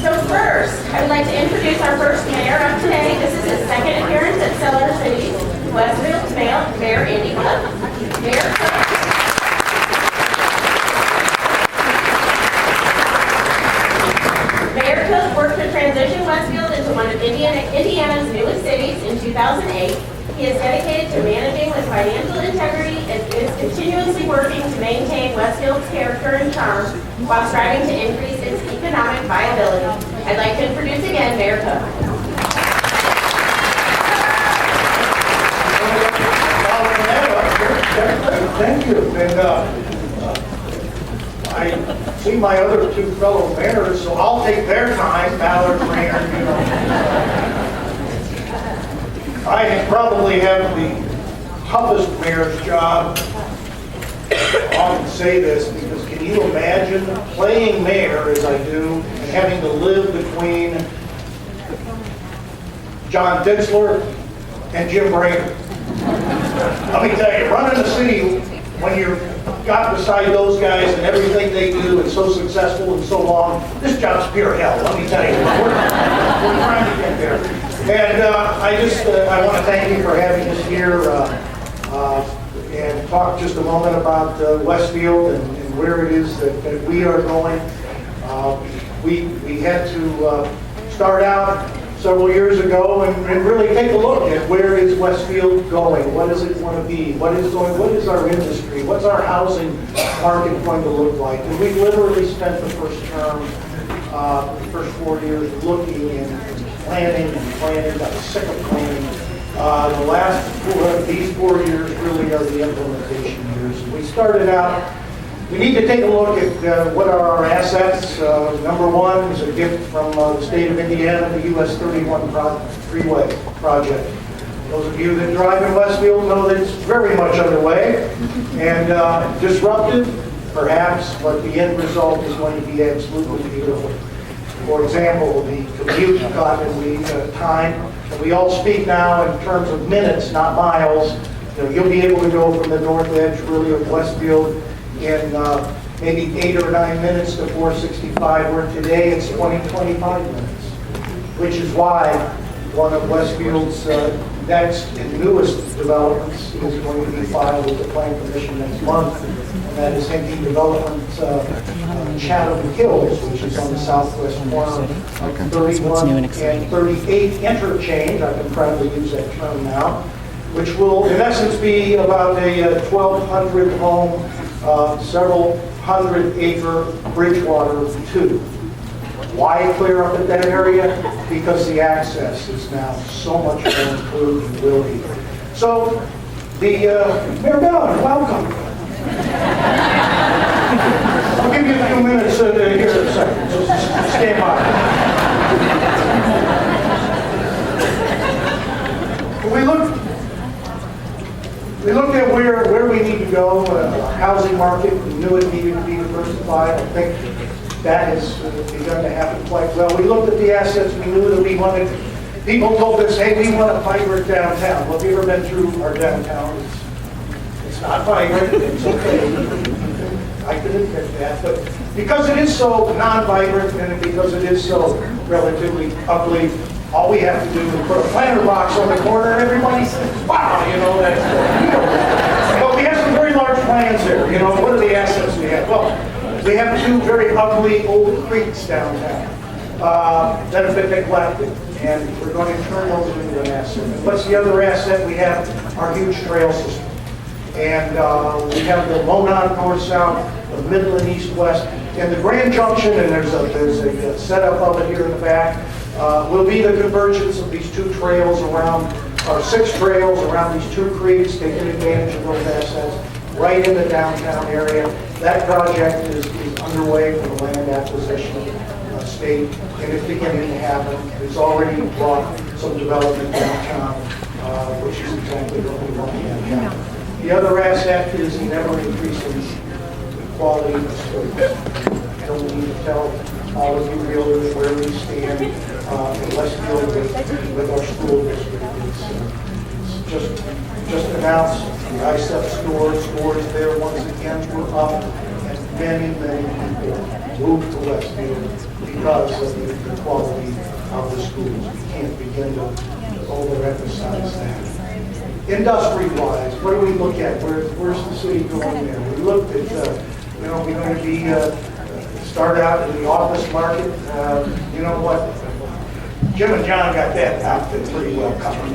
So first, I would like to introduce our first mayor of today. This is his second appearance at Cellar City, Westfield's Mayor Andy Cook. Mayor Cook. Mayor Cook worked to transition Westfield into one of Indiana's newest cities in 2008. He is dedicated to managing with financial integrity and is continuously working to maintain Westfield's character and charm while striving to increase its economic viability. I'd like to introduce again Mayor Cook. Thank you. And I see my other two fellow mayors, so I'll take their time. Ballard, Rayner, you know. I probably have the toughest mayor's job. I often say this because can you imagine playing mayor as I do and having to live between John Ditzler and Jim Brainerd? Let me tell you, running the city when you're got beside those guys and everything they do and so successful and so long, this job's pure hell, let me tell you. We're trying to get there. And I want to thank you for having us here and talk just a moment about Westfield and where it is that we are going. We had to start out several years ago and really take a look at where is Westfield going? What does it want to be? What is our industry? What's our housing market going to look like? And we literally spent the first term, the first 4 years looking and planning, got sick of planning. The last these 4 years really are the implementation years. We started out, we need to take a look at what are our assets. Number one is a gift from the state of Indiana, the US 31 freeway project. Those of you that drive in Westfield know that it's very much underway and disruptive, perhaps, but the end result is going to be absolutely beautiful. For example, the commute time, and we all speak now in terms of minutes, not miles. You'll be able to go from the north edge, really, of Westfield in maybe 8 or 9 minutes to 465, where today it's 25 minutes, which is why one of Westfield's next and newest developments is going to be filed with the Plan Commission next month, and that is Henke Development Chatham Hills, which is on the southwest corner of 31 and 38 interchange. I can probably use that term now, which will in essence be about a 1,200 home, several hundred acre Bridgewater 2. Why clear up at that area? Because the access is now so much more improved and will be. So, Mayor Ballard, welcome. I'll give you a few minutes here in a second, so stand by. We looked at where we need to go. Housing market, we knew it needed to be diversified. I think that has begun to happen quite well. We looked at the assets. We knew that we wanted. People told us, "Hey, we want a vibrant downtown." Well, have you ever been through our downtown? It's not vibrant. It's okay. I could admit that, but because it is so non-vibrant and because it is so relatively ugly, all we have to do is put a planter box on the corner and everybody says, wow, that's but we have some very large plans there. What are the assets we have? Well, we have 2 very ugly old creeks downtown that have been neglected, and we're going to turn those into an asset. And what's the other asset? We have our huge trail system. And we have the Monon North-South, the Midland East-West, and the Grand Junction, and there's a setup of it here in the back, will be the convergence of these 2 trails around, or 6 trails around these 2 creeks, taking advantage of those assets right in the downtown area. That project is underway for the land acquisition state, and it's beginning to happen. It's already brought some development downtown, which is exactly what we want to have. The other asset is the ever-increasing quality of schools. I don't need to tell all of you realtors where we stand in Westfield with our school district. It's just announced the ISEP scores there once again were up, and many people move to Westfield because of the quality of the schools. We can't begin to overemphasize that. Industry-wise, what do we look at? Where's the city going there? We looked at, we're going to be, start out in the office market. You know what? Jim and John got that outfit pretty well covered,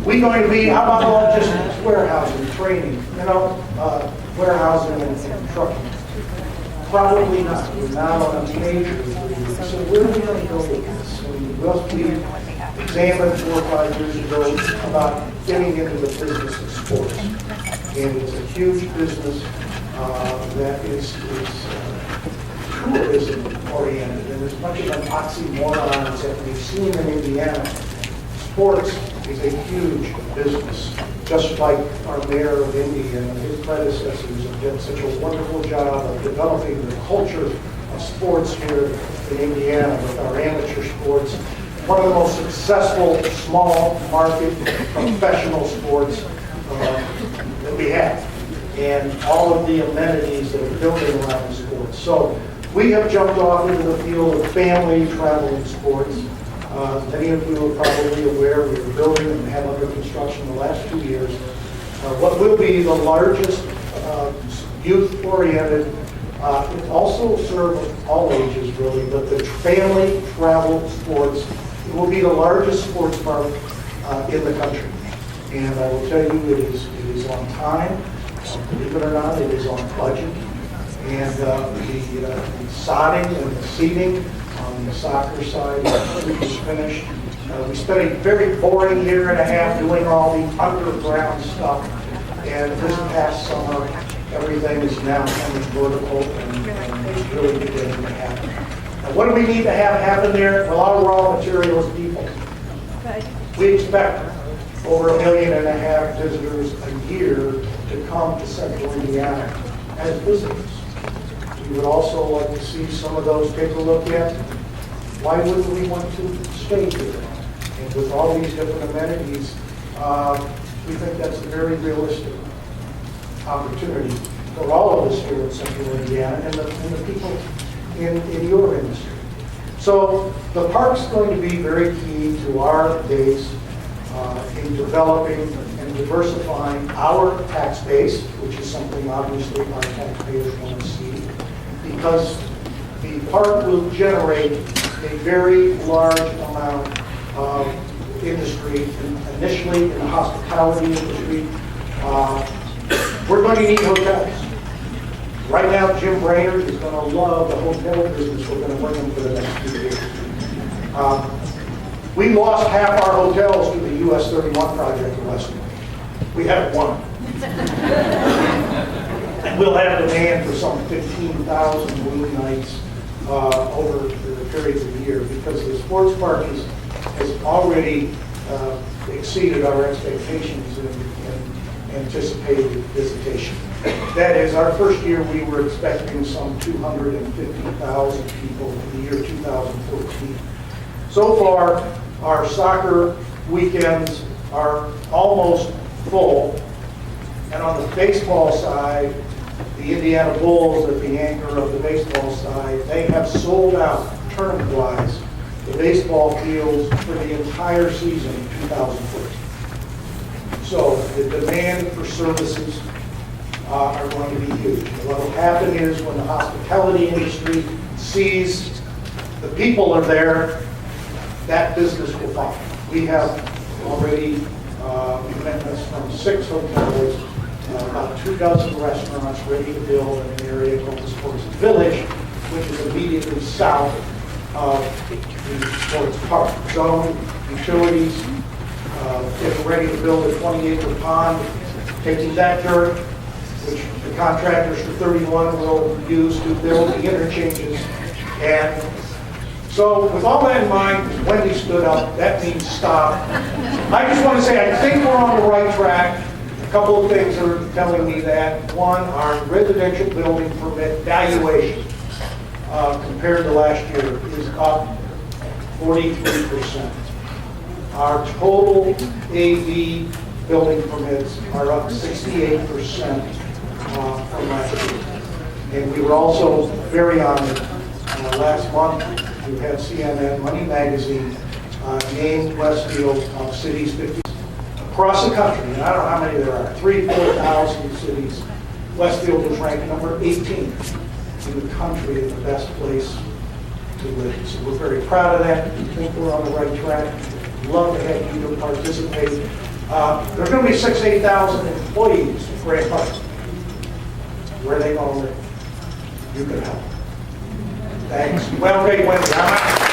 We're going to be, how about logistics, warehousing, training, warehousing and trucking? Probably not. We're not on a major league. So where are we going to go with this? We examined 4 or 5 years ago about getting into the business of sports. And it's a huge business that is tourism oriented. And as much of an oxymoron that we've seen in Indiana, sports is a huge business. Just like our mayor of Indy and his predecessors have done such a wonderful job of developing the culture of sports here in Indiana with our amateur sports. One of the most successful small market professional sports that we have. And all of the amenities that are building around sports. So we have jumped off into the field of family traveling sports. Many of you are probably aware we are building and have under construction the last 2 years what will be the largest youth-oriented, it also serves all ages really, but the family travel sports, it will be the largest sports park in the country. And I will tell you it is on time, believe it or not, it is on budget. And the sodding and the seating on the soccer side is finished. We spent a very boring year and a half doing all the underground stuff. And this past summer, everything is now coming vertical and it's really beginning to happen. Now, what do we need to have happen there? Well, our raw materials people. We expect over 1.5 million visitors a year to come to Central Indiana as visitors. We would also like to see some of those take a look at why wouldn't we want to stay here? And with all these different amenities, we think that's a very realistic opportunity for all of us here in Central Indiana and the people in your industry. So the park's going to be very key to our base in developing and diversifying our tax base, which is something obviously our taxpayers want to see, because the park will generate a very large amount of industry, initially in the hospitality industry. We're going to need hotels. Right now, Jim Brainerd is going to love the hotel business we're going to bring him for the next 2 years. We lost half our hotels to the US 31 project in Westfield. We have one. And we'll have demand for some 15,000 room nights over the period of the year because the sports park has already exceeded our expectations in anticipated visitation. That is, our first year we were expecting some 250,000 people in the year 2014. So far, our soccer weekends are almost full. And on the baseball side, the Indiana Bulls are the anchor of the baseball side. They have sold out, tournament-wise, the baseball fields for the entire season in 2014. So the demand for services are going to be huge. What will happen is when the hospitality industry sees the people are there, that business will follow. We have already commitments from 6 hotels, about 24 restaurants ready to build in an area called the Sports Village, which is immediately south of the sports park. Zone, utilities, getting ready to build a 20-acre pond, taking that dirt, which the contractors for 31 will use to build the interchanges. And so with all that in mind, Wendy stood up, that means stop. I just want to say, I think we're on the right track. A couple of things are telling me that. One, our residential building permit valuation compared to last year is up 43%. Our total AV building permits are up 68% from last year. And we were also very honored last month to have CNN Money Magazine named Westfield cities 50 across the country. And I don't know how many there are, 3,000-4,000 cities. Westfield was ranked number 18 in the country as the best place to live. So we're very proud of that. We think we're on the right track. Love to have you to participate. There's going to be 8,000 employees in Grand Park. Where are they going to live? You can help. Thanks. Well, great, Wendy.